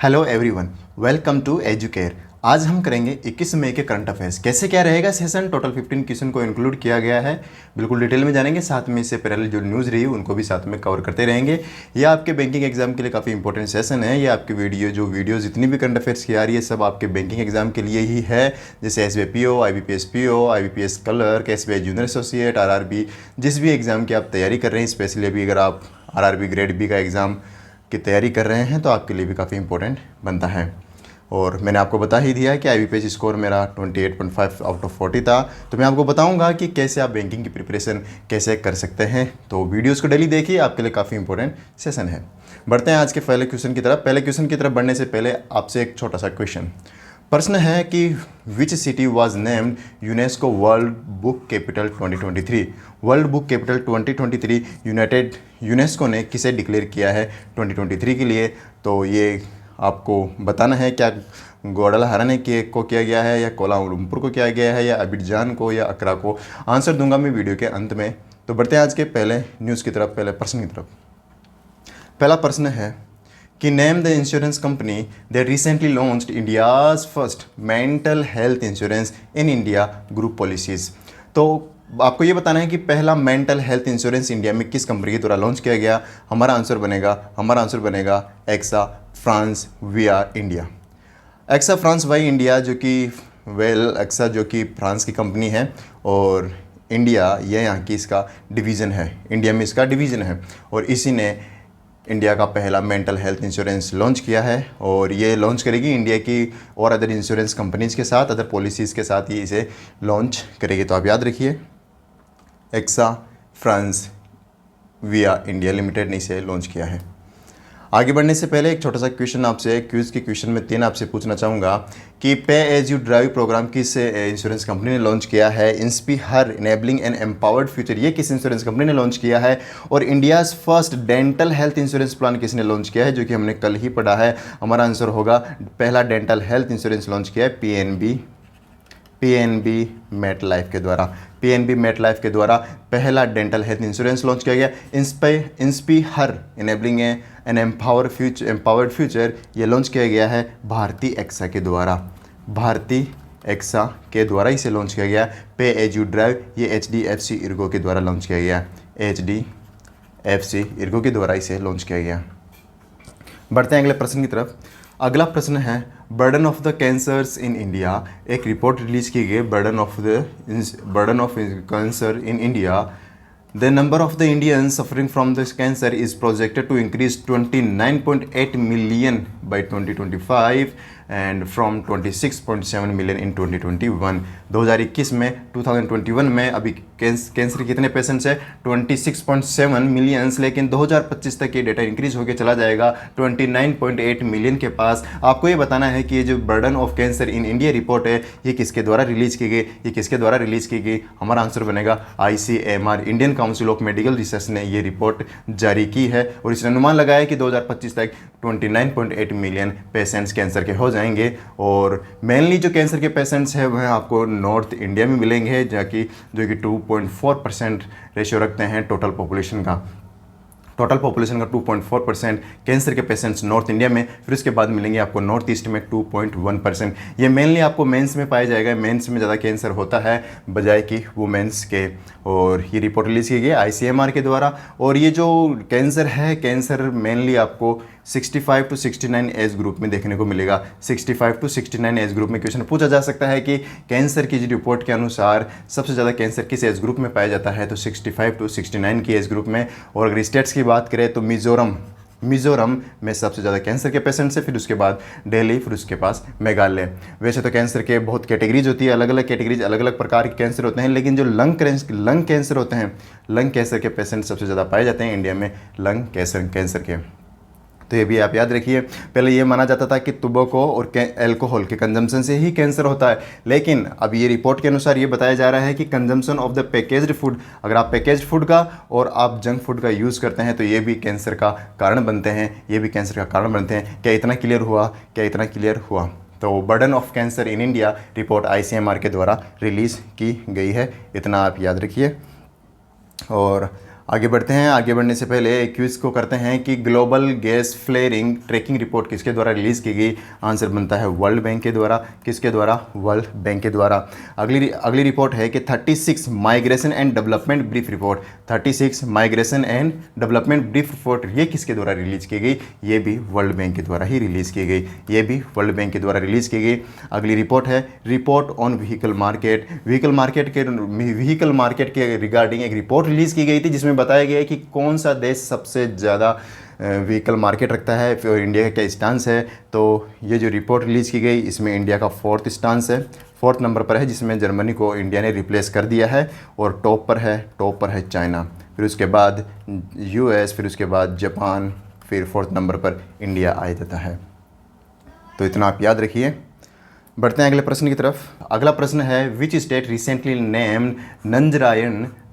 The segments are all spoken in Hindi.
Hello everyone, welcome to Educare. आज हम करेंगे 21 मई के करंट अफेयर्स। कैसे क्या रहेगा सेशन, टोटल 15 क्वेश्चन को इंक्लूड किया गया है। बिल्कुल डिटेल में जानेंगे, साथ में इससे पहले जो न्यूज़ रही उनको भी साथ में कवर करते रहेंगे। यह आपके बैंकिंग एग्जाम के लिए काफ़ी इंपॉर्टेंट सेशन है। ये आपकी वीडियो जितनी भी करंट अफेयर्स की आ रही है सब आपके बैंकिंग एग्जाम के लिए ही है। जैसे SBI PO, IBPS PO, IBPS clerk, SBI junior associate, RRB, जिस भी एग्ज़ाम की आप तैयारी कर रहे हैं, स्पेशली अभी अगर आप RRB ग्रेड B का एग्ज़ाम की तैयारी कर रहे हैं तो आपके लिए भी काफ़ी इंपॉर्टेंट बनता है। और मैंने आपको बता ही दिया है कि IBPS स्कोर मेरा 28.5 आउट ऑफ 40 था। तो मैं आपको बताऊंगा कि कैसे आप बैंकिंग की प्रिपरेशन कैसे कर सकते हैं। तो वीडियोस को डेली देखिए, आपके लिए काफ़ी इंपॉर्टेंट सेशन है। बढ़ते हैं आज के पहले क्वेश्चन की तरफ। पहले क्वेश्चन की तरफ बढ़ने से पहले आपसे एक छोटा सा क्वेश्चन। प्रश्न है कि which city was named UNESCO world book capital 2023। World book capital 2023 UNESCO ने किसे डिक्लेयर किया है 2023 के लिए। तो ये आपको बताना है, क्या ग्वाडालाहारा ने को किया गया है, या कोलालमपुर को किया गया है, या अबिडजान को, या अक्रा को। आंसर दूंगा मैं वीडियो के अंत में। तो बढ़ते हैं आज के पहले न्यूज़ की तरफ, पहले प्रश्न की तरफ। पहला प्रश्न है कि name the insurance company that recently launched India's first mental health insurance in India group policies. तो आपको ये बताना है कि पहला मेंटल हेल्थ इंश्योरेंस इंडिया में किस कंपनी के द्वारा लॉन्च किया गया। हमारा आंसर बनेगा एक्सा फ्रांस विया इंडिया। एक्सा फ्रांस वाई इंडिया जो कि एक्सा जो कि फ्रांस की कंपनी है, और इंडिया ये यहाँ की इसका डिवीज़न है, इंडिया में इसका डिवीज़न है, और इसी ने इंडिया का पहला मेंटल हेल्थ इंश्योरेंस लॉन्च किया है। और ये लॉन्च करेगी इंडिया की और अदर इंश्योरेंस कंपनीज़ के साथ, अदर पॉलिसीज़ के साथ ही इसे लॉन्च करेगी। तो आप याद रखिए, AXA France via India limited ने इसे लॉन्च किया है। आगे बढ़ने से पहले एक छोटा सा क्वेश्चन आपसे, क्विज़ के क्वेश्चन में 3 आपसे पूछना चाहूँगा कि पे एज यू ड्राइव प्रोग्राम किस इंश्योरेंस कंपनी ने लॉन्च किया है। इंस्पीहर इनेबलिंग एन एम्पावर्ड फ्यूचर ये किस इंश्योरेंस कंपनी ने लॉन्च किया है। और India's first dental health insurance plan किसने लॉन्च किया है, जो कि हमने कल ही पढ़ा है। हमारा आंसर होगा पहला डेंटल हेल्थ इंश्योरेंस लॉन्च किया है PNB मेट लाइफ के द्वारा। PNB मेट लाइफ के द्वारा पहला डेंटल हेल्थ इंश्योरेंस लॉन्च किया गया। इंस्पीहर इनेबलिंग एन एम्पावर्ड फ्यूचर ये लॉन्च किया गया है भारती एक्सा के द्वारा। भारती एक्सा के द्वारा इसे लॉन्च किया गया। पे एज यू ड्राइव ये HDFC इर्गो के द्वारा लॉन्च किया गया। HDFC इर्गो के द्वारा इसे लॉन्च किया गया। बढ़ते हैं अगले प्रश्न की तरफ। अगला प्रश्न है burden of the cancers in India. एक रिपोर्ट रिलीज की गई, burden of cancer in India. The number of the Indians suffering from this cancer is projected to increase 29.8 million by 2025 and from 26.7 million in 2021। 2021 में 2021 में अभी कैंसर कितने पेशेंट्स है 26.7 मिलियंस, लेकिन 2025 तक ये डेटा इंक्रीज होकर चला जाएगा 29.8 मिलियन के पास। आपको ये बताना है कि ये जो burden of cancer in India report है ये किसके द्वारा रिलीज की गई। हमारा आंसर बनेगा ICMR, Indian council of medical research ने ये रिपोर्ट जारी की है, और इसने अनुमान लगाया कि 2025 तक 29.8 मिलियन पेशेंट्स कैंसर के हो जाएंगे। और मेनली जो कैंसर के पेशेंट्स हैं वह आपको नॉर्थ इंडिया में मिलेंगे, जो कि 2.4% रेशियो रखते हैं टोटल पॉपुलेशन का। 2.4% कैंसर के पेशेंट्स नॉर्थ इंडिया में, फिर उसके बाद मिलेंगे आपको नॉर्थ ईस्ट में 2.1%। ये मेनली आपको मेंस में पाया जाएगा, मेंस में ज़्यादा कैंसर होता है बजाय कि वुमेंस के। और ये रिपोर्ट रिलीज़ की गई ICMR के द्वारा। और ये जो कैंसर मेनली आपको 65 to 69 एज ग्रुप में देखने को मिलेगा। 65 to 69 एज ग्रुप में क्वेश्चन पूछा जा सकता है कि कैंसर की रिपोर्ट के अनुसार सबसे ज़्यादा कैंसर किस एज ग्रुप में पाया जाता है, तो 65 to 69 की एज ग्रुप में। और अगर स्टेट्स की बात करें तो मिज़ोरम में सबसे ज़्यादा कैंसर के पेशेंट्स है, फिर उसके बाद दिल्ली, फिर उसके पास मेघालय। वैसे तो कैंसर के बहुत कैटेगरीज होती है, अलग अलग प्रकार के कैंसर होते हैं, लेकिन जो लंग कैंसर होते हैं, लंग कैंसर के पेशेंट सबसे ज़्यादा पाए जाते हैं इंडिया में, लंग कैंसर के। तो ये भी आप याद रखिए। पहले ये माना जाता था कि टोबैको और अल्कोहल के कंजम्पशन से ही कैंसर होता है, लेकिन अब ये रिपोर्ट के अनुसार ये बताया जा रहा है कि consumption of the packaged food, अगर आप पैकेज्ड फूड का और आप जंक फूड का यूज़ करते हैं तो ये भी कैंसर का कारण बनते हैं। क्या इतना क्लियर हुआ? तो burden of cancer in India report ICMR के द्वारा रिलीज़ की गई है, इतना आप याद रखिए। और आगे बढ़ते हैं। आगे बढ़ने से पहले क्विज को करते हैं कि global gas flaring tracking report किसके द्वारा रिलीज़ की गई। आंसर बनता है वर्ल्ड बैंक के द्वारा। किसके द्वारा? वर्ल्ड बैंक के द्वारा। अगली रिपोर्ट है कि 36 migration and development brief report. 36 migration and development brief report ये किसके द्वारा रिलीज़ की गई? ये भी वर्ल्ड बैंक के द्वारा ही रिलीज़ की गई। ये भी वर्ल्ड बैंक के द्वारा रिलीज़ की गई। अगली रिपोर्ट है report on vehicle market. Vehicle market के रिगार्डिंग एक रिपोर्ट रिलीज़ की गई थी जिसमें बताया गया है कि कौन सा देश सबसे ज़्यादा व्हीकल मार्केट रखता है और इंडिया का क्या स्टांस है। तो ये जो रिपोर्ट रिलीज़ की गई इसमें इंडिया का 4th स्टांस है, 4th नंबर पर है, जिसमें जर्मनी को इंडिया ने रिप्लेस कर दिया है। और टॉप पर है चाइना, फिर उसके बाद यूएस, फिर उसके बाद जापान, फिर 4th नंबर पर इंडिया आ जाता है। तो इतना आप याद रखिए। बढ़ते हैं अगले प्रश्न की तरफ। अगला प्रश्न है which state recently named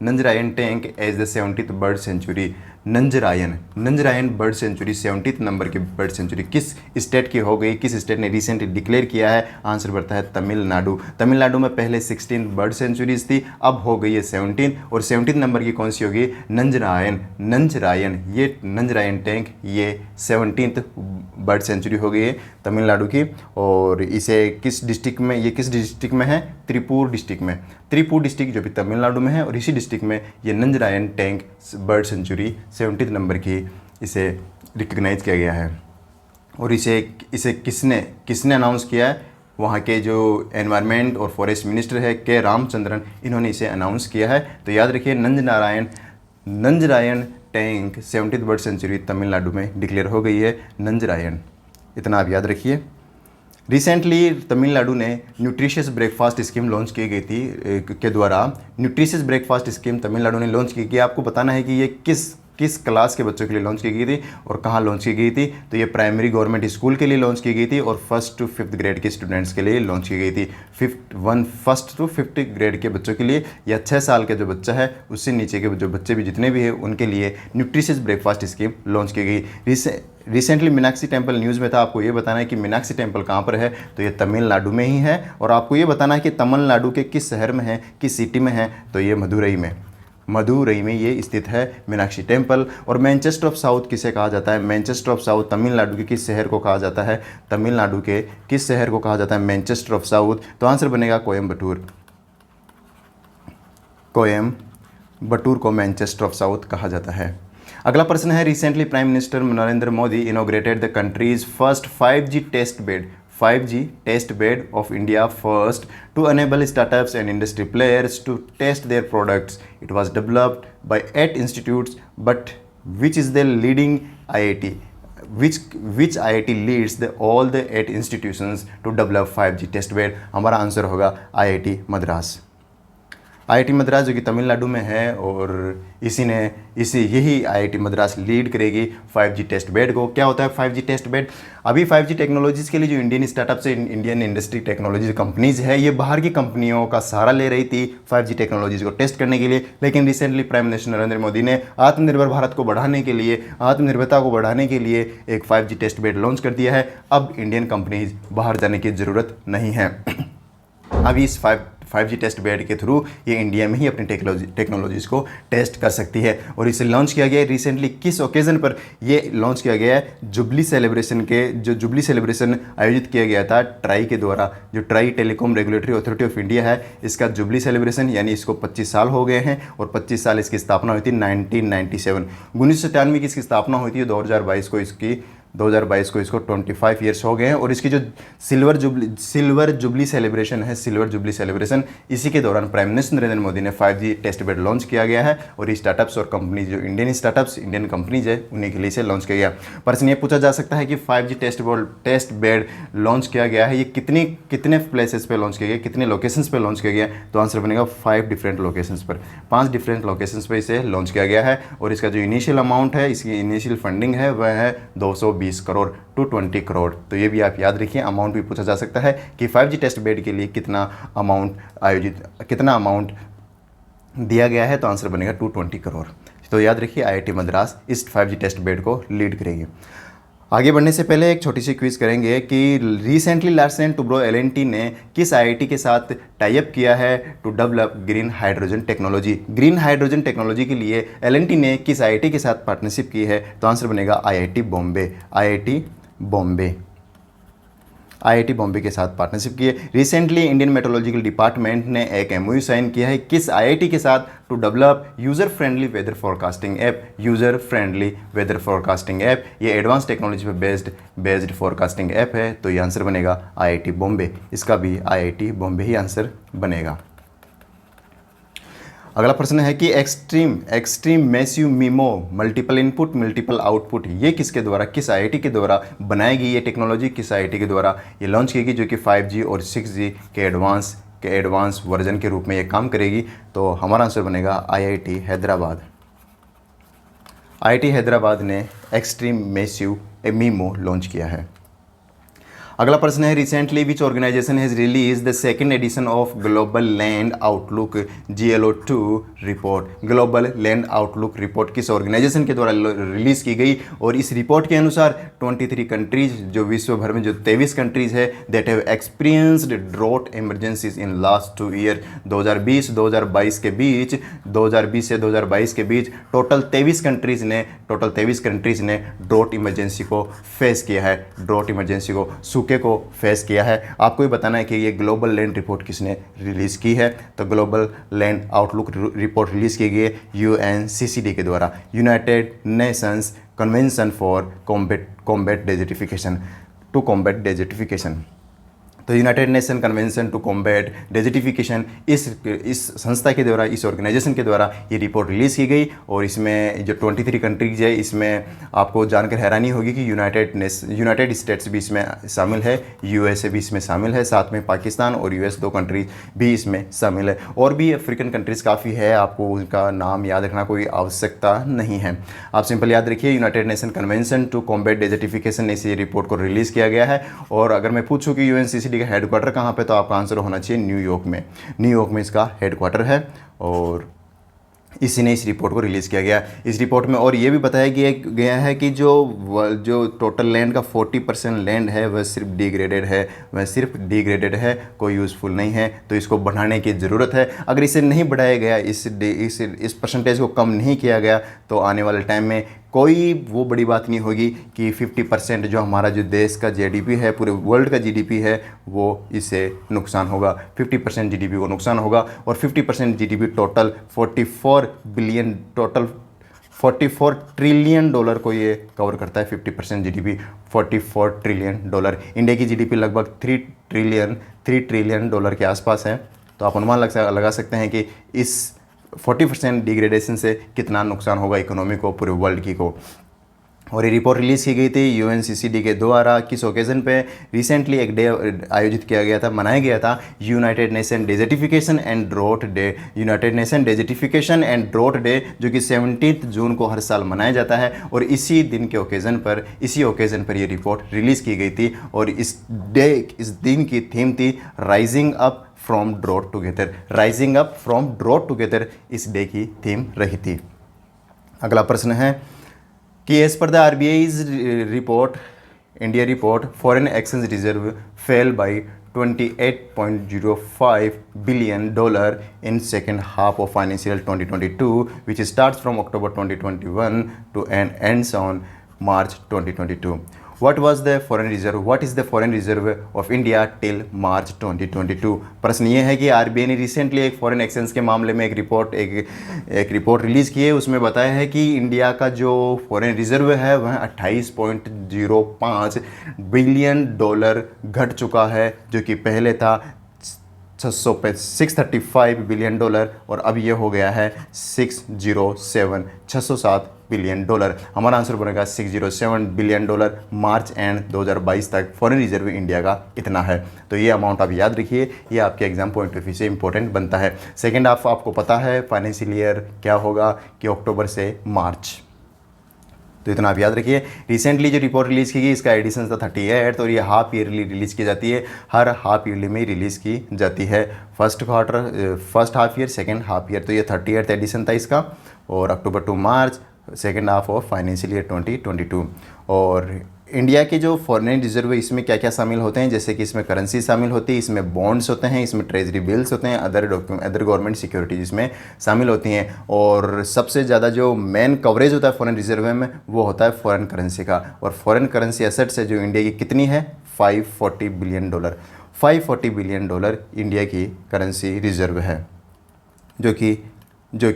Nanjarayan tank as the 70th bird sanctuary. Nanjarayan bird sanctuary 70th number की बर्ड सेंचुरी किस स्टेट की हो गई? किस स्टेट ने रिसेंटली डिक्लेयर किया है? आंसर बढ़ता है तमिलनाडु। तमिलनाडु में पहले 16 बर्ड सेंचुरीज थी, अब हो गई है 17, और 17 नंबर की कौन सी होगी? नंजरायन। ये नंजरायन टैंक ये 17th बर्ड सेंचुरी हो गई है तमिलनाडु की। और इसे किस डिस्ट्रिक्ट में है? त्रिपुर डिस्ट्रिक्ट जो भी तमिलनाडु में है, और इसी डिस्ट्रिक्ट में ये Nanjarayan tank bird sanctuary 70th number की इसे रिकग्नाइज किया गया है। और इसे किसने अनाउंस किया है? वहाँ के जो एनवायरनमेंट और फॉरेस्ट मिनिस्टर है के रामचंद्रन, इन्होंने इसे अनाउंस किया है। तो याद रखिए Nanjarayan tank 70th bird century Tamil Nadu में डिक्लेयर हो गई है, नंजरायन। इतना आप याद रखिए। रिसेंटली तमिलनाडु ने न्यूट्रिशियस ब्रेकफास्ट स्कीम लॉन्च की गई थी के द्वारा न्यूट्रिशियस ब्रेकफास्ट स्कीम तमिलनाडु ने लॉन्च की। आपको बताना है कि ये किस क्लास के बच्चों के लिए लॉन्च की गई थी और कहाँ लॉन्च की गई थी। तो ये प्राइमरी गवर्नमेंट स्कूल के लिए लॉन्च की गई थी और 1st to 5th ग्रेड के स्टूडेंट्स के लिए लॉन्च की गई थी। 1st to 5th ग्रेड के बच्चों के लिए, या 6 साल का जो बच्चा है उससे नीचे के जो बच्चे भी जितने भी हैं उनके लिए न्यूट्रिशियस ब्रेकफास्ट स्कीम लॉन्च की गई। रिसेंटली मीनाक्षी टेम्पल न्यूज़ में था। आपको ये बताना है कि मीनाक्षी टेम्पल कहाँ पर है? तो ये तमिलनाडु में ही है। और आपको ये बताना है कि तमिलनाडु के किस शहर में है, किस सिटी में है? तो ये मदुरई में ये स्थित है मीनाक्षी टेम्पल। और मैनचेस्टर ऑफ साउथ किसे कहा जाता है? मैनचेस्टर ऑफ साउथ तमिलनाडु के किस शहर को कहा जाता है? तमिलनाडु के किस शहर को कहा जाता है मैनचेस्टर ऑफ साउथ? तो आंसर बनेगा कोयम्बटूर को मैनचेस्टर ऑफ साउथ कहा जाता है। अगला प्रश्न है recently prime minister Narendra Modi inaugurated the country's first 5G test bed of India first to enable startups and industry players to test their products. It was developed by 8 institutes, but which is the leading IIT? Which IIT leads all the 8 institutions to develop 5G test bed? हमारा आंसर होगा IIT मद्रास। IIT मद्रास जो कि तमिलनाडु में है, और यही IIT मद्रास लीड करेगी 5G टेस्ट बेड को। क्या होता है 5G टेस्ट बेड? अभी 5G टेक्नोलॉजीज़ के लिए जो इंडियन स्टार्टअप्स है, इंडियन इंडस्ट्री टेक्नोलॉजी कंपनीज है, ये बाहर की कंपनियों का सहारा ले रही थी 5G टेक्नोलॉजीज़ को टेस्ट करने के लिए। लेकिन recently prime minister Narendra Modi ने आत्मनिर्भर भारत को बढ़ाने के लिए, आत्मनिर्भरता को बढ़ाने के लिए एक 5G टेस्ट बेड लॉन्च कर दिया है। अब इंडियन कंपनीज बाहर जाने की ज़रूरत नहीं है। अभी इस 5G टेस्ट बेड के थ्रू ये इंडिया में ही अपनी टेक्नोलॉजीज़ को टेस्ट कर सकती है। और इसे लॉन्च किया गया है रिसेंटली। किस ओकेज़न पर ये लॉन्च किया गया है? जुबली सेलिब्रेशन आयोजित किया गया था ट्राई के द्वारा। जो try telecom regulatory authority of India है, इसका जुबली सेलिब्रेशन, यानी इसको 25 साल हो गए हैं और 25 साल इसकी स्थापना हुई थी 1997। 1997 की इसकी स्थापना हुई थी। 2022 को इसको 25 ईयर्स हो गए हैं। और इसकी जो सिल्वर जुबली सेलिब्रेशन, इसी के दौरान प्राइम मिनिस्टर नरेंद्र मोदी ने 5G टेस्ट बेड लॉन्च किया गया है। और ये स्टार्टअप्स और कंपनीज, जो इंडियन कंपनीज है, उन्हीं के लिए इसे लॉन्च किया गया। प्रश्न ये पूछा जा सकता है कि 5G टेस्ट बेड लॉन्च किया गया है, ये कितने प्लेसेस पे लॉन्च किया गया, कितने लोकेशंस पे लॉन्च किया गया? तो आंसर बनेगा 5 डिफरेंट लोकेशंस पर, 5 डिफरेंट लोकेशंस पर इसे लॉन्च किया गया है। और इसका जो इनिशियल अमाउंट है, इसकी इनिशियल फंडिंग है, वह है 220 करोड़ टू 20 करोड़। तो ये भी आप याद रखिए। अमाउंट भी पूछा जा सकता है कि 5G टेस्ट बेड के लिए कितना अमाउंट दिया गया है। तो आंसर बनेगा 220 करोड़। तो याद रखिए IIT मद्रास इस 5G टेस्ट बेड को लीड करेगी। आगे बढ़ने से पहले एक छोटी सी क्विज करेंगे कि रिसेंटली लार्सन टुब्रो एलएनटी ने किस आईआईटी के साथ टाई अप किया है to develop green hydrogen technology. Green hydrogen technology के लिए एलएनटी ने किस आईआईटी के साथ पार्टनरशिप की है, तो आंसर बनेगा IIT Bombay. IIT Bombay, IIT Bombay के साथ पार्टनरशिप की है। रिसेंटली इंडियन मेट्रोलॉजिकल डिपार्टमेंट ने एक एमओयू साइन किया है किस आईआईटी के साथ, to develop user friendly weather forecasting app. User friendly weather forecasting app, ये एडवांस टेक्नोलॉजी पे बेस्ड फोरकास्टिंग ऐप है, तो ये आंसर बनेगा आईआईटी बॉम्बे। इसका भी आईआईटी बॉम्बे ही आंसर बनेगा। अगला प्रश्न है कि extreme massive memo multiple input multiple output, ये किसके द्वारा, किस आईआईटी के द्वारा बनाई गई ये टेक्नोलॉजी, किस आईआईटी के द्वारा ये लॉन्च की गई, जो कि 5G और 6G के एडवांस वर्जन के रूप में ये काम करेगी। तो हमारा आंसर बनेगा आईआईटी हैदराबाद। आईआईटी हैदराबाद ने एक्सट्रीम मैसिव मीमो लॉन्च किया है। अगला प्रश्न है recently which organization has release the second edition of global land outlook GLO2 report. Global land outlook report किस ऑर्गेनाइजेशन के द्वारा रिलीज़ की गई, और इस रिपोर्ट के अनुसार 23 कंट्रीज, जो विश्व भर में जो 23 कंट्रीज है that have experienced drought emergencies in last 2 year. 2020 के बीच 2020 से 2022 के बीच टोटल 23 कंट्रीज ने ड्रॉट इमरजेंसी को फेस किया है, ड्रॉट इमरजेंसी को, सूखे को फेस किया है। आपको ये बताना है कि ये ग्लोबल लैंड रिपोर्ट किसने रिलीज़ की है, तो global land outlook report release की गई है UNCCD के द्वारा, United Nations convention for combat desertification, to combat desertification. तो United Nation convention to combat desertification, इस संस्था के द्वारा, इस ऑर्गेनाइजेशन के द्वारा ये रिपोर्ट रिलीज़ की गई। और इसमें जो 23 कंट्रीज है, इसमें आपको जानकर हैरानी होगी कि यूनाइटेड स्टेट्स भी इसमें शामिल है, USA भी इसमें शामिल है, साथ में पाकिस्तान और US 2 कंट्रीज भी इसमें शामिल है, और भी अफ्रीकन कंट्रीज़ काफ़ी है, आपको उनका नाम याद रखना कोई आवश्यकता नहीं है। आप सिंपल याद रखिए United Nation convention to combat Desertification ने इस रिपोर्ट को रिलीज़ किया गया है। और अगर मैं पूछूँ कि UNCCD का हेडक्वार्टर कहाँ पे, तो आपका आंसर होना चाहिए न्यूयॉर्क में इसका हेडक्वार्टर है, और इसी ने इस रिपोर्ट को रिलीज़ किया गया। इस रिपोर्ट में और ये भी बताया गया है कि जो टोटल लैंड का 40% लैंड है वह सिर्फ डिग्रेडेड है, कोई यूज़फुल नहीं है, तो इसको बढ़ाने की ज़रूरत है। अगर इसे नहीं बढ़ाया गया, इस परसेंटेज को कम नहीं किया गया, तो आने वाले टाइम में कोई वो बड़ी बात नहीं होगी कि 50% जो हमारा जो देश का GDP है, पूरे वर्ल्ड का GDP है, वो इससे नुकसान होगा। 50% GDP को नुकसान होगा, और 50% GDP टोटल 44 ट्रिलियन डॉलर को ये कवर करता है। 50% GDP 44 ट्रिलियन डॉलर। इंडिया की GDP लगभग 3 ट्रिलियन डॉलर के आसपास है। तो आप अनुमान लगा सकते हैं कि इस 40% डिग्रेडेशन से कितना नुकसान होगा इकोनॉमी को, पूरे वर्ल्ड की को। और ये रिपोर्ट रिलीज़ की गई थी UNCCD के द्वारा। किस ओकेज़न पे, रिसेंटली एक डे आयोजित किया गया था, मनाया गया था, United Nation Desertification and Drought Day. United Nation Desertification and Drought Day, जो कि 17 जून को हर साल मनाया जाता है, और इसी ओकेज़न पर ये रिपोर्ट रिलीज़ की गई थी। और इस दिन की थीम थी rising up from drought together. Rising up from drought together इस डे की थीम रही थी। अगला प्रश्न है कि as per the RBI's report, India report, foreign exchange reserve fell by $28.05 billion in second half of financial 2022, which starts from October 2021 to ends on March 2022. What is the foreign reserve of India till March 2022? प्रश्न ये है कि RBI ने रिसेंटली एक फॉरेन एक्सचेंज के मामले में एक रिपोर्ट रिलीज़ की है। उसमें बताया है कि इंडिया का जो फॉरेन रिजर्व है वह $28.05 बिलियन घट चुका है, जो कि पहले था $635 बिलियन, और अब ये हो गया है 607 बिलियन डॉलर। हमारा आंसर बनेगा 607 बिलियन डॉलर। मार्च एंड 2022 तक फॉरेन रिजर्व इंडिया का इतना है। तो ये अमाउंट आप याद रखिए, ये आपके एग्जाम पॉइंट ऑफ व्यू से इंपॉर्टेंट बनता है। सेकेंड हाफ आपको पता है फाइनेंशियल ईयर क्या होगा, कि अक्टूबर से मार्च, तो इतना आप याद रखिए। रिसेंटली जो रिपोर्ट रिलीज़ की गई, इसका एडिशन था 38, और ये हाफ ईयरली रिलीज़ की जाती है, हर हाफ ईयरली में रिलीज़ की जाती है। First half year, second half year, तो ये 38 एडिशन था इसका, और October to March, second half of financial year 2022। और इंडिया के जो फॉरेन रिजर्व है इसमें क्या क्या शामिल होते हैं, जैसे कि इसमें करेंसी शामिल होती है, इसमें बॉन्ड्स होते हैं, इसमें ट्रेजरी बिल्स होते हैं, अदर गवर्नमेंट सिक्योरिटीज इसमें शामिल होती हैं। और सबसे ज़्यादा जो मेन कवरेज होता है फॉरेन रिजर्व में वो होता है फॉरेन करेंसी का। और फॉरेन करेंसी एसेट्स है जो इंडिया की कितनी है, $540 बिलियन। $540 बिलियन इंडिया की करेंसी रिजर्व है, जो कि जो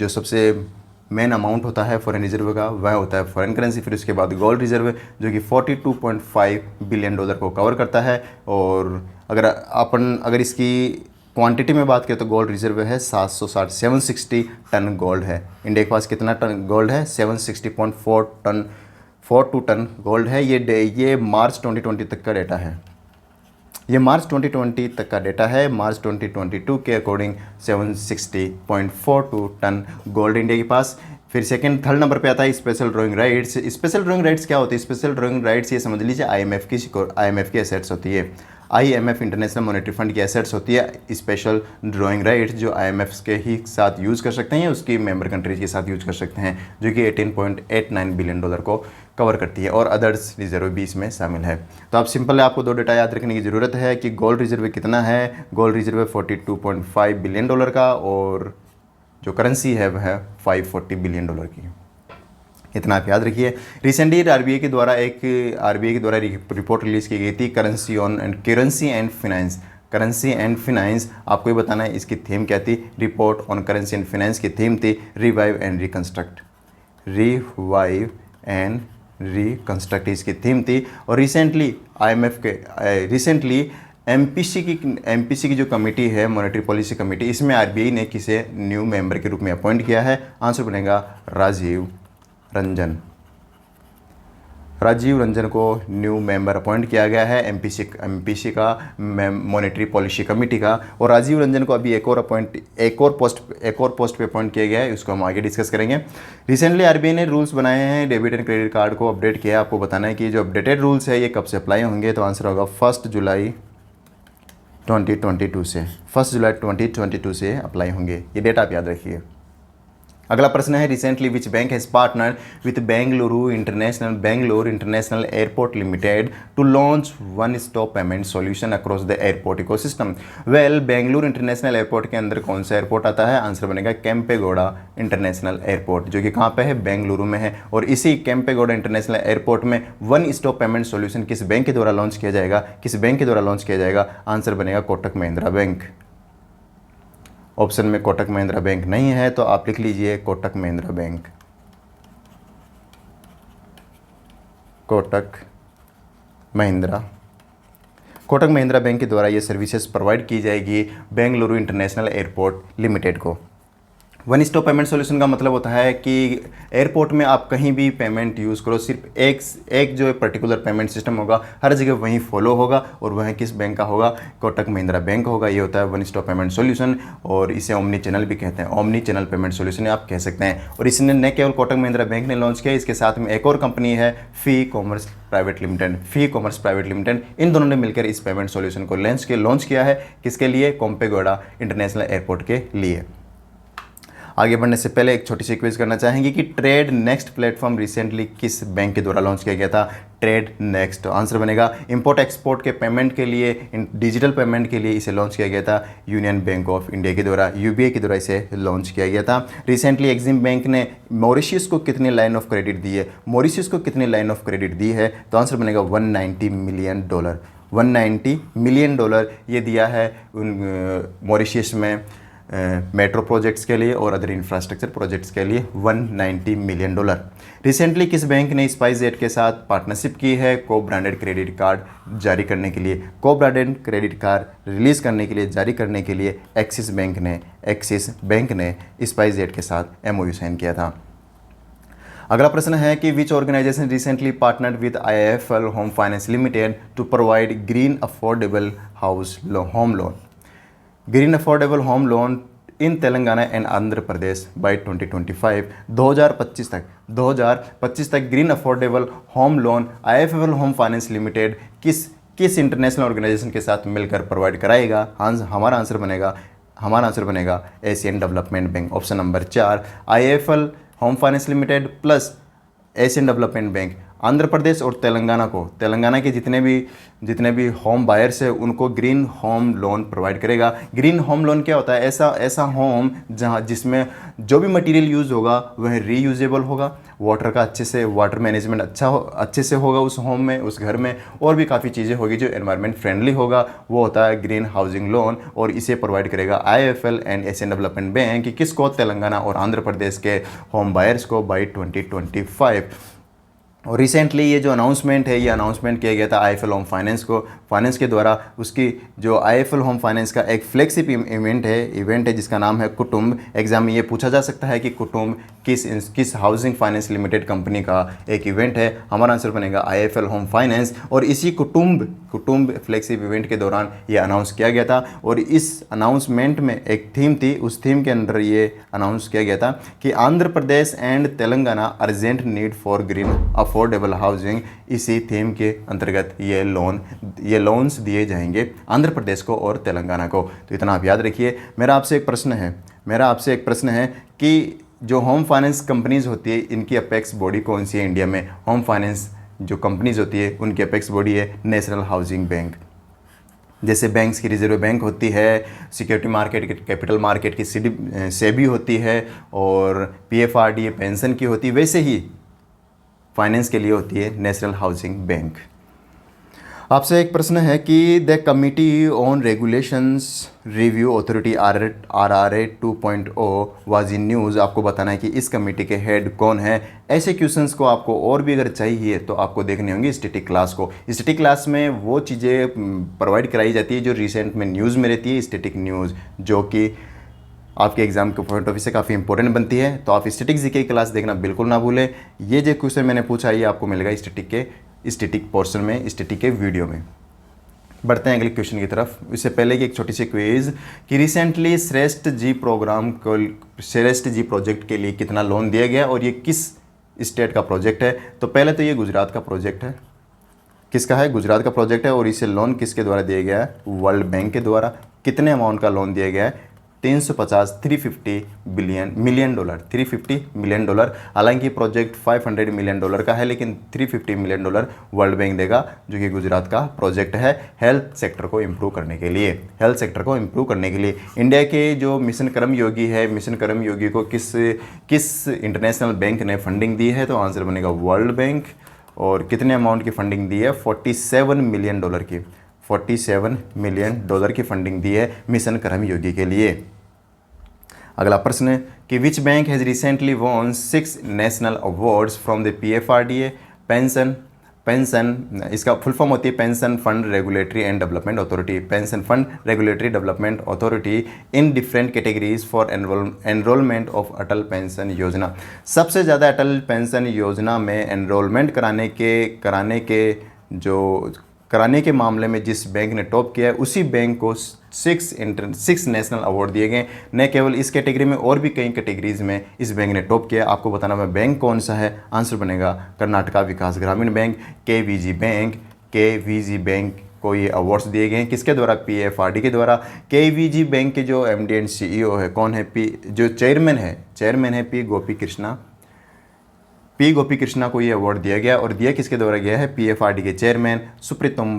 सबसे मेन अमाउंट होता है फॉरेन रिजर्व का वह होता है फॉरेन करेंसी। फिर उसके बाद गोल्ड रिजर्व जो कि $42.5 बिलियन को कवर करता है। और अगर इसकी क्वांटिटी में बात करें तो गोल्ड रिजर्व है 760 टन गोल्ड है। इंडिया के पास कितना टन गोल्ड है, 760.4 टन 42 टन गोल्ड है। ये मार्च 2020 तक का डेटा है। ये मार्च 2020 तक का डेटा है। मार्च 2022 के अकॉर्डिंग 760.42 टन गोल्ड इंडिया के पास। फिर थर्ड नंबर पे आता है special drawing rights. Special drawing rights क्या होती है? स्पेशल ड्राइंग राइट्स ये समझ लीजिए IMF की एसेट्स होती है। IMF इंटरनेशनल मॉनेटरी फंड की एसेट्स होती है स्पेशल ड्राइंग राइट्स, जो IMF के ही साथ यूज़ कर सकते हैं, उसकी मेंबर कंट्रीज के साथ यूज़ कर सकते हैं, जो कि $18.89 बिलियन को कवर करती है। और अदर्स रिजर्व भी इसमें शामिल है। तो आप सिंपल है, आपको 2 डेटा याद रखने की ज़रूरत है कि गोल्ड रिजर्व कितना है। गोल्ड रिजर्व 42.5 बिलियन का, और जो करेंसी है वह 540 बिलियन की। इतना आप याद रखिए। रिसेंटली आरबीआई के द्वारा रिपोर्ट रिलीज़ की गई थी करेंसी एंड फाइनेंस। आपको ये बताना है इसकी थीम क्या थी। Report on currency and finance की थीम थी रिवाइव एंड रिकंस्ट्रक्ट इसकी थीम थी। और रिसेंटली एमपीसी की जो कमेटी है, मॉनेटरी पॉलिसी कमेटी, इसमें आरबीआई ने किसे न्यू मेंबर के रूप में अपॉइंट किया है? आंसर बनेगा राजीव रंजन को न्यू मेंबर अपॉइंट किया गया है एमपीसी का मॉनेटरी पॉलिसी कमेटी का। और राजीव रंजन को अभी एक और पोस्ट पे अपॉइंट किया गया है, उसको हम आगे डिस्कस करेंगे। रिसेंटली आरबीआई ने रूल्स बनाए हैं डेबिट एंड क्रेडिट कार्ड को अपडेट किया है। आपको बताना है कि जो अपडेटेड रूल्स है ये कब से अप्लाई होंगे, तो आंसर होगा 1 जुलाई 2022 से अप्लाई होंगे। ये डेट आप याद रखिए। अगला प्रश्न है recently which bank has partner with Bengaluru International Airport Limited to launch one stop payment solution across the airport ecosystem. Well, Bengaluru International Airport के अंदर कौन सा एयरपोर्ट आता है? आंसर बनेगा केम्पेगौड़ा इंटरनेशनल एयरपोर्ट, जो कि कहाँ पे है? बेंगलुरु में है। और इसी केम्पेगौड़ा इंटरनेशनल एयरपोर्ट में वन स्टॉप पेमेंट सॉल्यूशन किस बैंक के द्वारा लॉन्च किया जाएगा? आंसर बनेगा कोटक महिंद्रा बैंक। ऑप्शन में कोटक महिंद्रा बैंक नहीं है, तो आप लिख लीजिए कोटक महिंद्रा बैंक। कोटक महिंद्रा बैंक के द्वारा ये सर्विसेज प्रोवाइड की जाएगी बेंगलुरु इंटरनेशनल एयरपोर्ट लिमिटेड को। वन स्टॉप पेमेंट सॉल्यूशन का मतलब होता है कि एयरपोर्ट में आप कहीं भी पेमेंट यूज़ करो, सिर्फ एक जो पर्टिकुलर पेमेंट सिस्टम होगा हर जगह वहीं फॉलो होगा, और वह किस बैंक का होगा? कोटक महिंद्रा बैंक होगा। ये होता है वन स्टॉप पेमेंट सॉल्यूशन, और इसे ओमनी चैनल भी कहते हैं। ओमनी चैनल पेमेंट सॉल्यूशन आप कह सकते हैं। और इसने न केवल कोटक महिंद्रा बैंक ने लॉन्च किया, इसके साथ में एक और कंपनी है फी कॉमर्स प्राइवेट लिमिटेड। इन दोनों ने मिलकर इस पेमेंट सॉल्यूशन को लॉन्च किया है। किसके लिए? केम्पेगौड़ा इंटरनेशनल एयरपोर्ट के लिए। आगे बढ़ने से पहले एक छोटी सी क्विज करना चाहेंगे कि ट्रेड नेक्स्ट प्लेटफॉर्म रिसेंटली किस बैंक के द्वारा लॉन्च किया गया था? Trade next. आंसर बनेगा इंपोर्ट एक्सपोर्ट के पेमेंट के लिए, डिजिटल पेमेंट के लिए इसे लॉन्च किया गया था यूनियन बैंक ऑफ इंडिया के द्वारा, यूबीआई के द्वारा इसे लॉन्च किया गया था। रिसेंटली एक्सिम बैंक ने मॉरिशस को कितनी लाइन ऑफ क्रेडिट दी है? तो आंसर बनेगा $190 मिलियन। $190 मिलियन ये दिया है मॉरिशस में मेट्रो प्रोजेक्ट्स के लिए और अदर इंफ्रास्ट्रक्चर प्रोजेक्ट्स के लिए $190 मिलियन। रिसेंटली किस बैंक ने स्पाइसजेट के साथ पार्टनरशिप की है को ब्रांडेड क्रेडिट कार्ड जारी करने के लिए? रिलीज़ करने के लिए, जारी करने के लिए एक्सिस बैंक ने स्पाइसजेट के साथ MOU साइन किया था। अगला प्रश्न है कि which organisation recently partnered with IIFL home finance limited to provide green affordable home loan in Telangana and Andhra Pradesh by 2025। 2025 तक green affordable home loan IIFL home finance limited किस इंटरनेशनल ऑर्गेनाइजेशन के साथ मिलकर प्रोवाइड कराएगा? हमारा आंसर बनेगा Asian Development Bank. Option number 4 IIFL home finance limited plus Asian Development Bank. Andhra Pradesh और तेलंगाना के जितने भी होम बायर्स हैं उनको ग्रीन होम लोन प्रोवाइड करेगा। ग्रीन होम लोन क्या होता है? ऐसा होम जिसमें जो भी मटेरियल यूज़ होगा वह रीयूजेबल होगा, वाटर मैनेजमेंट अच्छे से होगा उस होम में, उस घर में, और भी काफ़ी चीज़ें होगी जो एनवायरनमेंट फ्रेंडली होगा। वो होता है ग्रीन हाउसिंग लोन, और इसे प्रोवाइड करेगा IIFL and Asian Development bank. किसको? तेलंगाना और आंध्र प्रदेश के होम बायर्स को बाई 2025। और रिसेंटली ये जो अनाउंसमेंट है, ये अनाउंसमेंट किया गया था IIFL होम फाइनेंस के द्वारा। उसकी जो IIFL होम फाइनेंस का एक फ्लैगशिप इवेंट है जिसका नाम है कुटुंब। एग्जाम में ये पूछा जा सकता है कि कुटुंब किस हाउसिंग फाइनेंस लिमिटेड कंपनी का एक इवेंट है। हमारा आंसर बनेगा IIFL होम फाइनेंस। और इसी कुटुंब फ्लैगशिप इवेंट के दौरान ये अनाउंस किया गया था, और इस अनाउंसमेंट में एक थीम थी, उस थीम के अंदर ये अनाउंस किया गया था कि Andhra Pradesh and Telangana urgent need for green affordable housing. इसी थीम के अंतर्गत ये लोन्स दिए जाएंगे आंध्र प्रदेश को और तेलंगाना को। तो इतना आप याद रखिए। मेरा आपसे एक प्रश्न है कि जो होम फाइनेंस कंपनीज होती है इनकी अपेक्स बॉडी कौन सी है इंडिया में? होम फाइनेंस जो कंपनीज होती है उनकी अपेक्स बॉडी है नेशनल हाउसिंग बैंक। जैसे बैंक्स की रिजर्व बैंक होती है, सिक्योरिटी मार्केट की, कैपिटल मार्केट की सेबी होती है, और PFRDA पेंशन की होती है, वैसे ही फाइनेंस के लिए होती है नेशनल हाउसिंग बैंक। आपसे एक प्रश्न है कि the committee on regulations review authority RRA 2.0 was in news. आपको बताना है कि इस कमेटी के हेड कौन है। ऐसे क्वेश्चंस को आपको और भी अगर चाहिए तो आपको देखने होंगे स्टैटिक क्लास को। स्टैटिक क्लास में वो चीज़ें प्रोवाइड कराई जाती है जो रिसेंट में न्यूज़ में रहती है, स्टैटिक न्यूज़, जो कि आपके एग्जाम के पॉइंट ऑफ व्यू से काफ़ी इंपॉर्टेंट बनती है। तो आप स्टैटिक जीके क्लास देखना बिल्कुल ना भूलें। ये जो क्वेश्चन मैंने पूछा ये आपको मिलेगा स्टैटिक पोर्शन में, स्टैटिक के वीडियो में। बढ़ते हैं अगले क्वेश्चन की तरफ। इससे पहले की एक छोटी सी क्विज कि रिसेंटली श्रेष्ठ जी प्रोजेक्ट के लिए कितना लोन दिया गया और ये किस स्टेट का प्रोजेक्ट है? तो पहले तो ये गुजरात का प्रोजेक्ट है। किसका है? गुजरात का प्रोजेक्ट है। और इसे लोन किसके द्वारा दिया गया है? वर्ल्ड बैंक के द्वारा। कितने अमाउंट का लोन दिया गया है? 350 मिलियन डॉलर। 350 million dollar. हालांकि प्रोजेक्ट 500 मिलियन डॉलर का है, लेकिन 350 मिलियन डॉलर वर्ल्ड बैंक देगा, जो कि गुजरात का प्रोजेक्ट है हेल्थ सेक्टर को इम्प्रूव करने के लिए। इंडिया के जो मिशन कर्मयोगी है, मिशन कर्मयोगी को किस इंटरनेशनल बैंक ने फंडिंग दी है? तो आंसर बनेगा वर्ल्ड बैंक। और कितने अमाउंट की फंडिंग दी है? 47 मिलियन डॉलर की। 47 मिलियन डॉलर की फंडिंग दी है मिशन कर्मयोगी के लिए। अगला प्रश्न है कि विच bank has recently von 6 national awards from the PFRDA pension इसका फुल फॉर्म होती है pension fund regulatory and development authority. Pension fund regulatory development authority in different categories for enrolment of Atal pension योजना। सबसे ज़्यादा अटल पेंशन योजना में एनरोलमेंट कराने के मामले में जिस बैंक ने टॉप किया है उसी बैंक को 6 नेशनल अवार्ड दिए गए। न केवल इस कैटेगरी में और भी कई कैटेगरीज में इस बैंक ने टॉप किया। आपको बताना है बैंक कौन सा है? आंसर बनेगा कर्नाटका विकास ग्रामीण बैंक, KVG बैंक को ये अवार्ड्स दिए गए हैं। किसके द्वारा? PFRD के द्वारा। KVG बैंक के जो MD एंड CEO है कौन है? जो चेयरमैन है P गोपी कृष्णा को ये अवार्ड दिया गया। और दिया किसके द्वारा गया है? PFRD के चेयरमैन सुप्रीतम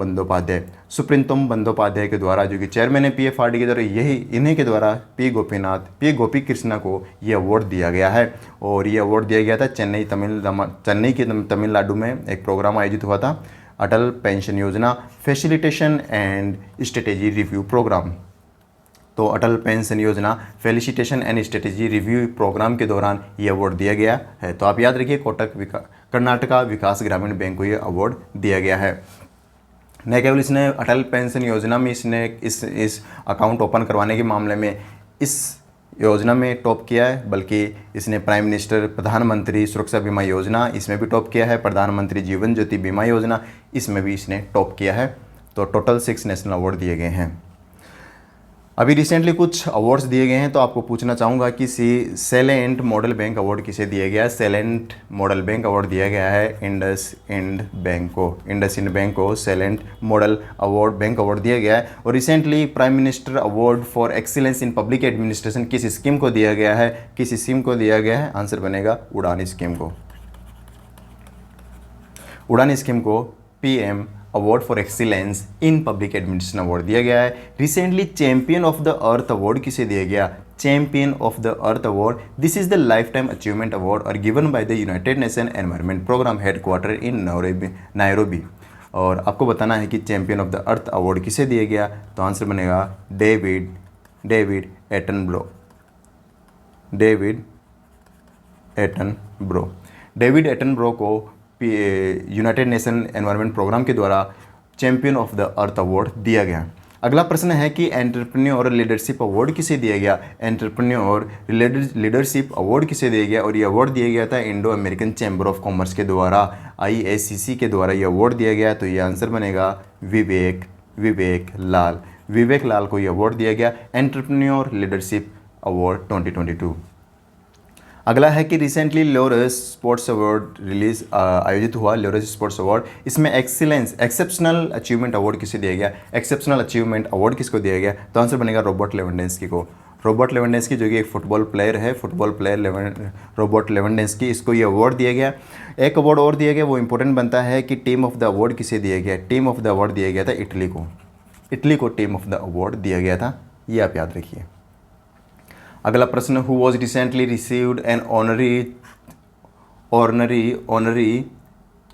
बंदोपाध्याय के द्वारा, जो कि चेयरमैन है PFRD के द्वारा। इन्हीं के द्वारा P गोपी कृष्णा को ये अवार्ड दिया गया है। और ये अवार्ड दिया गया था चेन्नई के तमिलनाडु में एक प्रोग्राम आयोजित हुआ था, Atal pension Yojana facilitation and strategy review program. तो Atal pension Yojana felicitation and strategy review program के दौरान ये अवार्ड दिया गया है। तो आप याद रखिए कर्नाटका विकास ग्रामीण बैंक को ये अवार्ड दिया गया है। न केवल इसने अटल पेंशन योजना में इसने इस अकाउंट ओपन करवाने के मामले में इस योजना में टॉप किया है, बल्कि इसने प्राइम मिनिस्टर प्रधानमंत्री सुरक्षा बीमा योजना इसमें भी टॉप किया है, प्रधानमंत्री जीवन ज्योति बीमा योजना इसमें भी इसने टॉप किया है। तो टोटल 6 नेशनल अवार्ड दिए गए हैं। अभी रिसेंटली कुछ अवार्ड्स दिए गए हैं, तो आपको पूछना चाहूँगा कि सेलेंट मॉडल बैंक अवार्ड किसे दिया गया है? सेलेंट मॉडल बैंक अवार्ड दिया गया है इंडसइंड बैंक को सेलेंट मॉडल बैंक अवार्ड दिया गया है। और recently prime minister award for excellence in public administration किस स्कीम को दिया गया है? आंसर बनेगा उड़ान स्कीम को। उड़ान स्कीम को PM award for excellence in public administration award दिया गया है। Recently champion of the earth award किसे दिया गया? Champion of the earth award, this is the life time achievement award और given by the United Nation environment programme headquarter in Nairobi. और आपको बताना है कि चैंपियन ऑफ द अर्थ अवार्ड किसे दिया गया, तो आंसर बनेगा डेविड एटनब्रो। डेविड एटनब्रो को यूनाइटेड नेशन एनवायरनमेंट प्रोग्राम के द्वारा champion of the earth award दिया गया। अगला प्रश्न है कि एंटरप्रेन्योर लीडरशिप अवार्ड किसे दिया गया? एंटरप्रेन्योर लीडरशिप अवार्ड किसे दिया गया? और ये अवार्ड दिया गया था Indo American chamber of commerce के द्वारा, IACC के द्वारा ये अवार्ड दिया गया। तो ये आंसर बनेगा विवेक लाल को ये अवार्ड दिया गया, एंटरप्रेन्योर लीडरशिप अवार्ड 2022। अगला है कि रिसेंटली लॉरेस स्पोर्ट्स अवार्ड आयोजित हुआ, लॉरेस स्पोर्ट्स अवार्ड, इसमें एक्सेप्शनल अचीवमेंट अवार्ड किसे दिया गया? एक्सेप्शनल अचीवमेंट अवार्ड किसको दिया गया? तो आंसर बनेगा रॉबर्ट लेवेंडेंस्की को। रॉबर्ट लेवेंडेंस्की जो कि एक फुटबॉल प्लेयर है, रॉबर्ट लेवेंडेंस्की, इसको ये अवार्ड दिया गया। एक अवार्ड और दिया गया, वो इंपॉर्टेंट बनता है कि टीम ऑफ द अवार्ड किसे दिया गया? टीम ऑफ द अवार्ड दिया गया था इटली को टीम ऑफ द अवार्ड दिया गया था, ये आप याद रखिए। अगला प्रश्न, who was recently received an honorary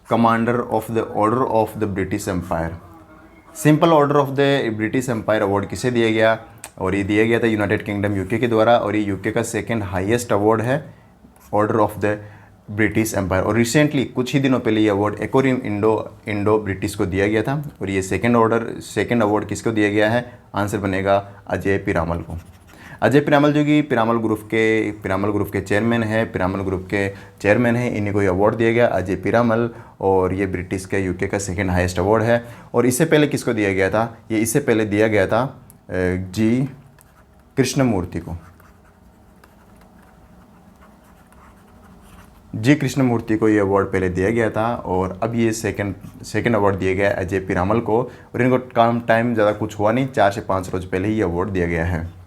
commander of the Order of the British Empire. Simple Order of the British Empire award किसे दिया गया? और ये दिया गया था यूनाइटेड किंगडम यूके के द्वारा, और ये यूके का सेकंड हाईएस्ट अवार्ड है, Order of the British Empire. और रिसेंटली कुछ ही दिनों पहले ये अवार्ड एक और इंडो ब्रिटिश को दिया गया था, और ये सेकंड अवार्ड किसको दिया गया है? आंसर बनेगा अजय पिरामल को। अजय पिरामल जो कि पिरामल ग्रुप के चेयरमैन हैं, इन्हीं को ये अवार्ड दिया गया, अजय पिरामल। और ये ब्रिटिश का यूके का सेकंड हाईएस्ट अवार्ड है। और इससे पहले किसको दिया गया था? ये इससे पहले दिया गया था जी कृष्णमूर्ति को ये अवार्ड पहले दिया गया था, और अब ये सेकंड अवार्ड दिया गया अजय पिरामल को। और इनको काम टाइम ज़्यादा कुछ हुआ नहीं, 4 से 5 रोज पहले ही ये अवार्ड दिया गया है,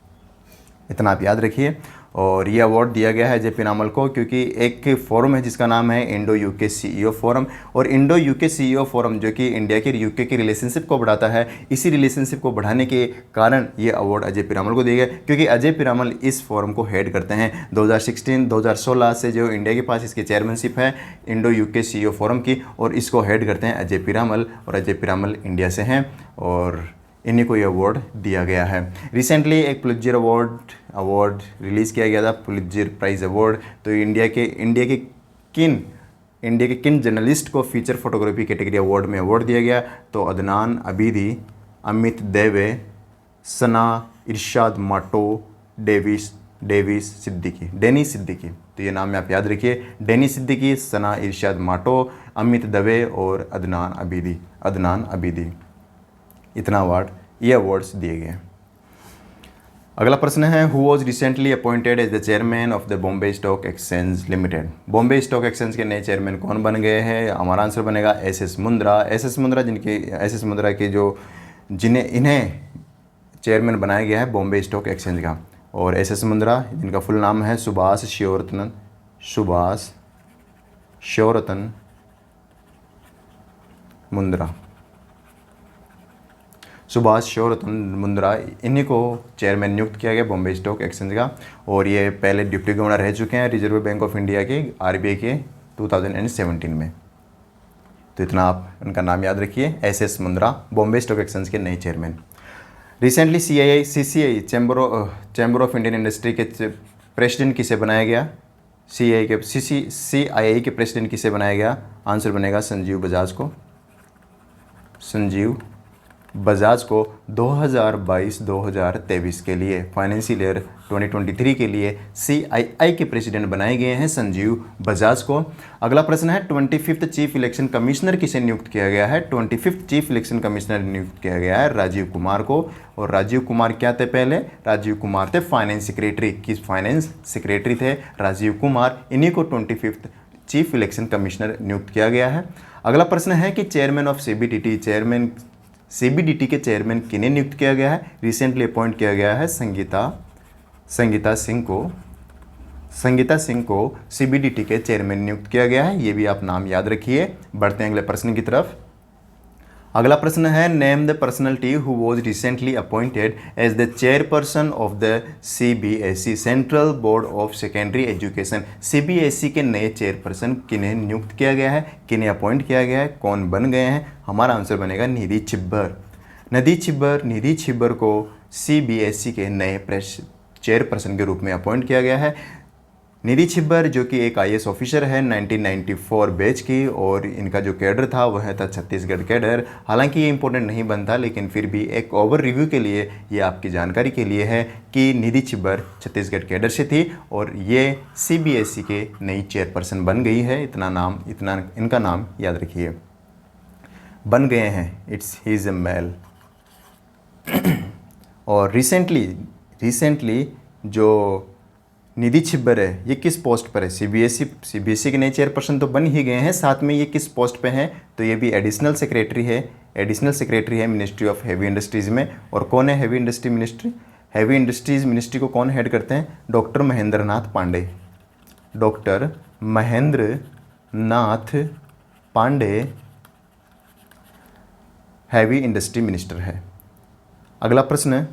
इतना आप याद रखिए। और ये अवार्ड दिया गया है अजय पिरामल को क्योंकि एक फोरम है जिसका नाम है इंडो यूके CEO फोरम। और इंडो यूके CEO फोरम जो कि इंडिया के यूके की रिलेशनशिप को बढ़ाता है, इसी रिलेशनशिप को बढ़ाने के कारण ये अवार्ड अजय पिरामल को दिया गया, क्योंकि अजय पिरामल इस फोरम को हेड करते हैं। 2016 से जो इंडिया के पास इसकी चेयरमैनशिप है इंडो यूके CEO फोरम की, और इसको हेड करते हैं अजय पिरामल, और अजय पिरामल इंडिया से हैं, और इन्हीं को ये अवार्ड दिया गया है। रिसेंटली एक पुलित्जर अवार्ड रिलीज़ किया गया था, पुलित्जर प्राइज़ अवार्ड। तो इंडिया के किन जर्नलिस्ट को फीचर फोटोग्राफी कैटेगरी अवार्ड में अवार्ड दिया गया? तो अदनान अबीदी, अमित देवे, सना इरशाद माटो, डेनिस सिद्दीकी। तो ये नाम आप याद रखिए, डेनिस सिद्दीकी, सना इरशाद माटो, अमित दवे और अदनान अबीदी। इतना ये अवार्ड्स दिए गए। अगला प्रश्न है, who was recently appointed as the chairman of the Bombay stock exchange limited. Bombay stock exchange के नए चेयरमैन कौन बन गए हैं? हमारा आंसर बनेगा SS मुंद्रा के इन्हें चेयरमैन बनाया गया है बॉम्बे स्टॉक एक्सचेंज का। और SS मुंद्रा जिनका फुल नाम है सुभाष शिवरतन मुंद्रा, इन्हीं को चेयरमैन नियुक्त किया गया बॉम्बे स्टॉक एक्सचेंज का। और ये पहले डिप्टी गवर्नर रह चुके हैं रिजर्व बैंक ऑफ इंडिया के, RBI के 2017 में। तो इतना आप उनका नाम याद रखिए, SS Mundra, Bombay stock exchange के नए chairman. Recently CCI chamber of Indian industry के प्रेसिडेंट किसे बनाया गया? CII के प्रेसिडेंट किसे बनाया गया? आंसर बनेगा संजीव बजाज को 2022-2023 के लिए, फाइनेंशियल ईयर 2023 के लिए CII के प्रेसिडेंट बनाए गए हैं संजीव बजाज को। अगला प्रश्न है, 25th चीफ इलेक्शन कमिश्नर किसे नियुक्त किया गया है? 25th चीफ इलेक्शन कमिश्नर नियुक्त किया गया है राजीव कुमार को। और राजीव कुमार क्या थे? पहले राजीव कुमार थे फाइनेंस सेक्रेटरी थे राजीव कुमार, इन्हीं को 25th चीफ इलेक्शन कमिश्नर नियुक्त किया गया है। अगला प्रश्न है कि चेयरमैन ऑफ CBDT के चेयरमैन किन्हें नियुक्त किया गया है? रिसेंटली अपॉइंट किया गया है संगीता सिंह को संगीता सिंह को CBDT के चेयरमैन नियुक्त किया गया है, ये भी आप नाम याद रखिए। बढ़ते हैं अगले प्रश्न की तरफ। अगला प्रश्न है, name the personality who was recently appointed as the chairperson of the CBSE Central Board of Secondary Education. CBSE के नए चेयरपर्सन किन्हें नियुक्त किया गया है, किन्हें अपॉइंट किया गया है, कौन बन गए हैं? हमारा आंसर बनेगा निधि छिब्बर। निधि छिब्बर को CBSE के नए चेयरपर्सन के रूप में अपॉइंट किया गया है। निधि छिब्बर जो कि एक IAS ऑफिसर है 1994 बैच की, और इनका जो कैडर था वह था छत्तीसगढ़ कैडर। हालांकि ये इंपॉर्टेंट नहीं बनता, लेकिन फिर भी एक ओवर रिव्यू के लिए ये आपकी जानकारी के लिए है कि निधि छिब्बर छत्तीसगढ़ कैडर से थी और ये CBSE के नई चेयरपर्सन बन गई है। इतना इनका नाम याद रखिए, बन गए हैं, इट्स हीज ए मेल। और रिसेंटली जो निधि छिब्बर है ये किस पोस्ट पर है? CBSE के नए चेयरपर्सन तो बन ही गए हैं, साथ में ये किस पोस्ट पे हैं? तो ये भी एडिशनल सेक्रेटरी है मिनिस्ट्री ऑफ हैवी इंडस्ट्रीज़ में। और कौन है हैवी इंडस्ट्रीज़ मिनिस्ट्री को कौन हेड करते हैं? Doctor Mahendra Nath Pandey heavy industry minister है। अगला प्रश्न,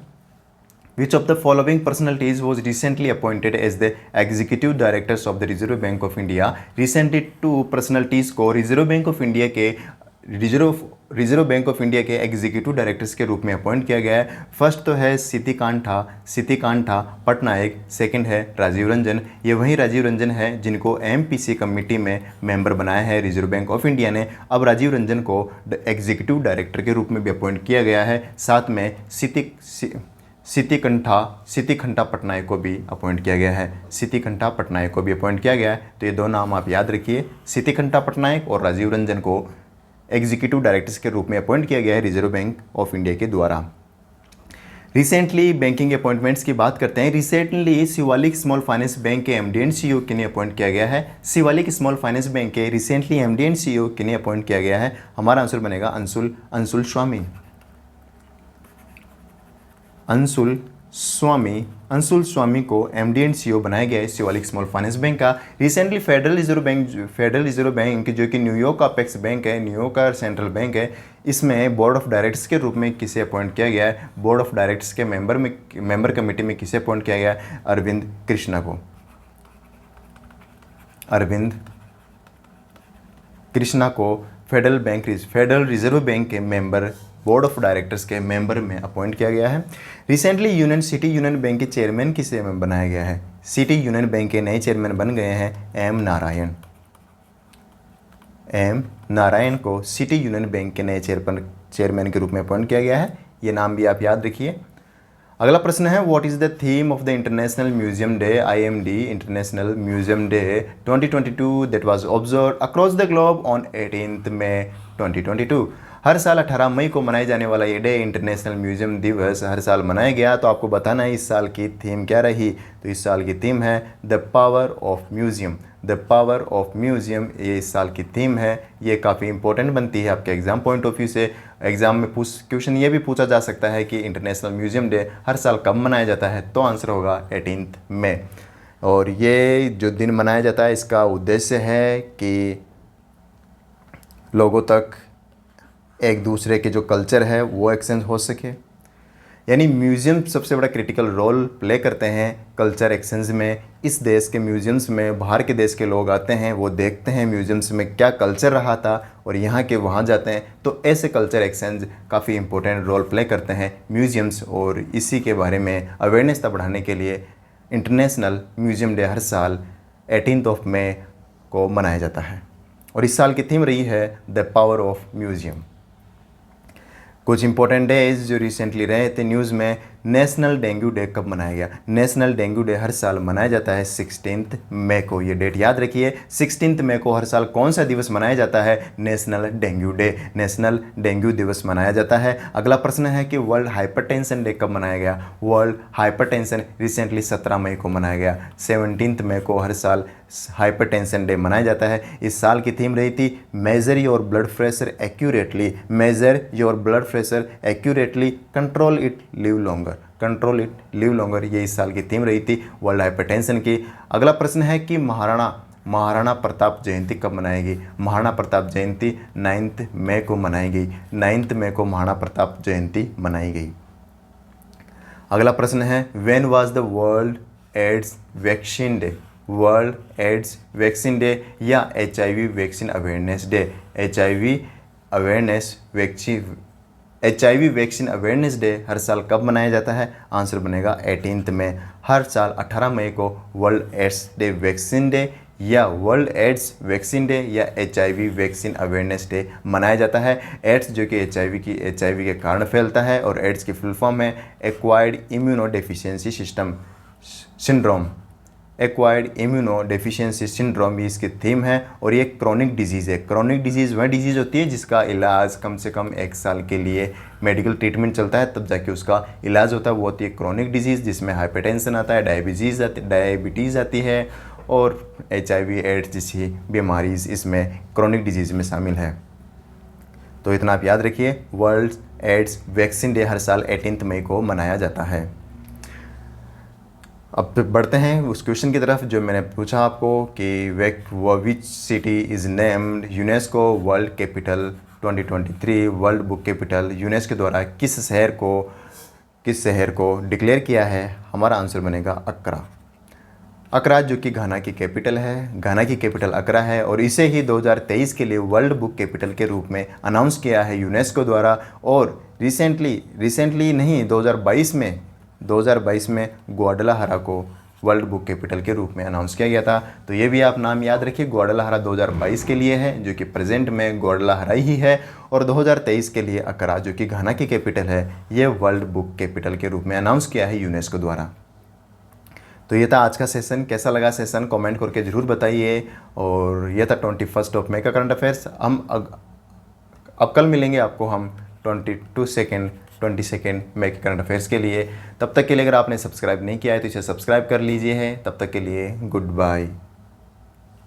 Which of the following personalities was recently appointed as the executive directors of the Reserve Bank of India? Recently 2 personalities को रिजर्व बैंक ऑफ इंडिया के एग्जीक्यूटिव डायरेक्टर्स के रूप में अपॉइंट किया गया है। फर्स्ट तो है सितिकांठा पटनायक, सेकंड है राजीव रंजन। ये वही राजीव रंजन है जिनको MPC कमेटी में मेंबर बनाया है रिजर्व बैंक ऑफ इंडिया ने। अब राजीव रंजन को एग्जीक्यूटिव डायरेक्टर के रूप में भी अपॉइंट किया गया है। साथ में सितिकंठा पटनायक को भी अपॉइंट किया गया है। तो ये 2 नाम आप याद रखिए, सितिकंठा पटनायक और राजीव रंजन को एग्जीक्यूटिव डायरेक्टर्स के रूप में अपॉइंट किया गया है रिजर्व बैंक ऑफ इंडिया के द्वारा। रिसेंटली बैंकिंग अपॉइंटमेंट्स की बात करते हैं। Recently Shivalik small finance bank के MD एंड CEO किन्हें अपॉइंट किया गया है? शिवालिक स्मॉल फाइनेंस बैंक के रिसेंटली MD एंड CEO किन्हें अपॉइंट किया गया है? हमारा आंसर बनेगा अंशुल स्वामी को MD एंड CEO बनाया गया है शिवालिक स्मॉल फाइनेंस बैंक का। रिसेंटली फेडरल रिजर्व बैंक जो कि न्यूयॉर्क का अपेक्स बैंक है, न्यूयॉर्क का सेंट्रल बैंक है, इसमें बोर्ड ऑफ डायरेक्टर्स के रूप में किसे अपॉइंट किया गया है? बोर्ड ऑफ डायरेक्टर्स के मेंबर कमेटी में किसे अपॉइंट किया गया है? अरविंद कृष्णा को फेडरल रिजर्व बैंक के मेंबर, बोर्ड ऑफ डायरेक्टर्स के मेंबर में अपॉइंट किया गया है। रिसेंटली सिटी यूनियन बैंक के चेयरमैन किसे बनाया गया है? सिटी यूनियन बैंक के नए चेयरमैन बन गए हैं एम नारायण को सिटी यूनियन बैंक के नए चेयरमैन के रूप में अपॉइंट किया गया है। ये नाम भी आप याद रखिए। अगला प्रश्न है, what is the theme of the international museum day IMD international museum day 2022 that was observed across the globe on 18 मई 2022। हर साल 18 मई को मनाए जाने वाला ये डे, इंटरनेशनल म्यूजियम दिवस, हर साल मनाया गया। तो आपको बताना है इस साल की थीम क्या रही। तो इस साल की थीम है द पावर ऑफ म्यूजियम। ये इस साल की थीम है। ये काफ़ी इंपॉर्टेंट बनती है आपके एग्जाम पॉइंट ऑफ व्यू से। एग्जाम में क्वेश्चन ये भी पूछा जा सकता है कि इंटरनेशनल म्यूजियम डे हर साल कब मनाया जाता है? तो आंसर होगा 18 मई। और ये जो दिन मनाया जाता है इसका उद्देश्य है कि लोगों तक एक दूसरे के जो कल्चर है वो एक्सचेंज हो सके। यानी म्यूज़ियम सबसे बड़ा क्रिटिकल रोल प्ले करते हैं कल्चर एक्सचेंज में। इस देश के म्यूज़ियम्स में बाहर के देश के लोग आते हैं, वो देखते हैं म्यूज़ियम्स में क्या कल्चर रहा था और यहाँ के वहाँ जाते हैं। तो ऐसे कल्चर एक्सचेंज काफ़ी इंपॉर्टेंट रोल प्ले करते हैं म्यूज़ियम्स, और इसी के बारे में अवेयरनेस बढ़ाने के लिए इंटरनेशनल म्यूज़ियम डे हर साल 18 मई को मनाया जाता है। और इस साल की थीम रही है द पावर ऑफ म्यूज़ियम। कुछ इंपॉर्टेंट डेज जो रिसेंटली रहे थे न्यूज़ में, नेशनल डेंगू डे कब मनाया गया? नेशनल डेंगू डे हर साल मनाया जाता है 16 मई को। ये डेट याद रखिए, 16 मई को हर साल कौन सा दिवस मनाया जाता है? National dengue day, national dengue दिवस मनाया जाता है। अगला प्रश्न है कि वर्ल्ड हाइपरटेंशन डे कब मनाया गया? वर्ल्ड हाइपरटेंशन रिसेंटली 17 मई को मनाया गया। 17 मई को हर साल हाइपरटेंशन डे मनाया जाता है। इस साल की थीम रही थी major your blood pressure accurately, control it, live longer. Control it, live longer, ये इस साल की थीम रही थी वर्ल्ड हाइपरटेंशन की। अगला प्रश्न है कि महाराणा प्रताप जयंती कब मनाएगी। महाराणा प्रताप जयंती 9 मई को मनाई गई। 9 मई को महाराणा प्रताप जयंती मनाई गई। अगला प्रश्न है when was the world AIDS vaccine day. World AIDS vaccine day या HIV vaccine awareness day. HIV vaccine awareness day हर साल कब मनाया जाता है। आंसर बनेगा 18 मई। हर साल 18 मई को world AIDS day vaccine day या वर्ल्ड एड्स वैक्सीन डे या HIV वैक्सीन अवेयरनेस डे मनाया जाता है। एड्स जो कि HIV के कारण फैलता है और एड्स की फुल फॉर्म है acquired immuno deficiency syndrome. Acquired immuno deficiency syndrome भी इसकी थीम है और ये क्रोनिक डिजीज़ है। क्रोनिक डिजीज़ वह डिजीज़ होती है जिसका इलाज कम से कम 1 साल के लिए मेडिकल ट्रीटमेंट चलता है, तब जाके उसका इलाज होता है। वो होती है क्रोनिक डिजीज़ जिसमें हाइपरटेंशन आता है, डायबिटीज़ आती है और HIV एड्स जैसी बीमारी इसमें क्रोनिक डिजीज़ में शामिल है। तो इतना आप याद रखिए, वर्ल्ड एड्स वैक्सीन डे हर साल 18 मई को मनाया जाता है। अब बढ़ते हैं उस क्वेश्चन की तरफ जो मैंने पूछा आपको कि which city is named UNESCO world capital 2023 world book capital. UNESCO द्वारा किस शहर को डिक्लेयर किया है। हमारा आंसर बनेगा अक्रा। अक्रा जो कि घाना की कैपिटल है। घाना की कैपिटल अक्रा है और इसे ही 2023 के लिए वर्ल्ड बुक कैपिटल के रूप में अनाउंस किया है यूनेस्को द्वारा। और रिसेंटली नहीं 2022 में ग्वाडलाहरा को वर्ल्ड बुक कैपिटल के रूप में अनाउंस किया गया था। तो ये भी आप नाम याद रखिए, ग्वाडलाहरा 2022 के लिए है जो कि प्रेजेंट में ग्वाडलाहरा ही है, और 2023 के लिए अक्रा जो कि घाना की कैपिटल है ये वर्ल्ड बुक कैपिटल के रूप में अनाउंस किया है यूनेस्को द्वारा। तो ये था आज का सेशन। कैसा लगा सेशन कमेंट करके ज़रूर बताइए। और ये था 21 मई का करंट अफेयर्स। हम अब कल मिलेंगे आपको हम 22 मई के करंट अफेयर्स के लिए। तब तक के लिए अगर आपने सब्सक्राइब नहीं किया है तो इसे सब्सक्राइब कर लीजिए। तब तक के लिए गुड बाय।